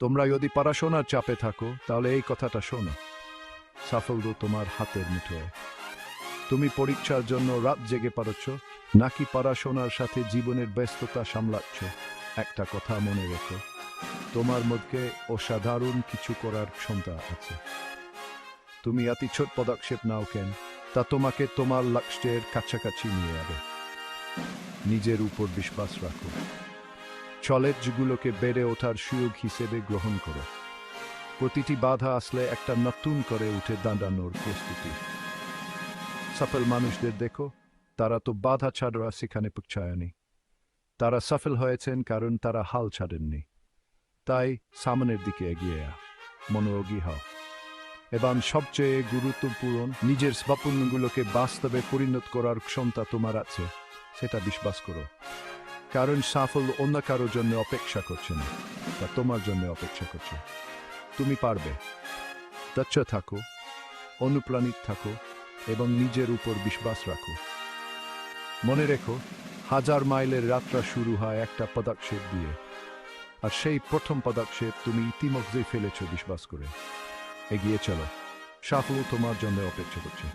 তোমরা যদি পড়াশোনার চাপে থাকো তাহলে এই কথাটা শোনো, সাফল্য তোমার হাতের মুঠোয়। তুমি পরীক্ষার জন্য রাত জেগে পারছ নাকি পড়াশোনার সাথে জীবনের ব্যস্ততা সামলাচ্ছ, একটা কথা মনে রেখো, তোমার মধ্যে অসাধারণ কিছু করার ক্ষমতা আছে। তুমি অতি ছোট পদক্ষেপ নাও কেন, তা তোমাকে তোমার লক্ষ্যের কাছাকাছি নিয়ে যাবে। নিজের উপর বিশ্বাস রাখো, চ্যালেঞ্জগুলোকে বেড়ে ওঠার সুযোগ হিসেবে গ্রহণ করো। প্রতিটি বাধা আসলে একটা নতুন করে উঠে দাঁড়ানোর প্রস্তুতি। সফল মানুষদের দেখো, তারা তো বাধা ছাড়া সেখানে পৌঁছায়নি। তারা সফল হয়েছেন কারণ তারা হাল ছাড়েননি। তাই সামনের দিকে এগিয়ে মনোযোগী হও এবং সবচেয়ে গুরুত্বপূর্ণ, নিজের স্বপ্নগুলোকে বাস্তবে পরিণত করার ক্ষমতা তোমার আছে, সেটা বিশ্বাস করো। কারণ সাফল্য অন্য কারোর জন্য অপেক্ষা করছে না, তা তোমার জন্য অপেক্ষা করছে। তুমি পারবে। দক্ষ থাকো, অনুপ্রাণিত থাকো এবং নিজের উপর বিশ্বাস রাখো। মনে রেখো, 1000 মাইলের যাত্রা শুরু হয় একটা পদক্ষেপ দিয়ে, আর সেই প্রথম পদক্ষেপ তুমি ইতিমধ্যেই ফেলেছ বিশ্বাস করে। এগিয়ে চলো, সাফল্য তোমার জন্য অপেক্ষা করছে।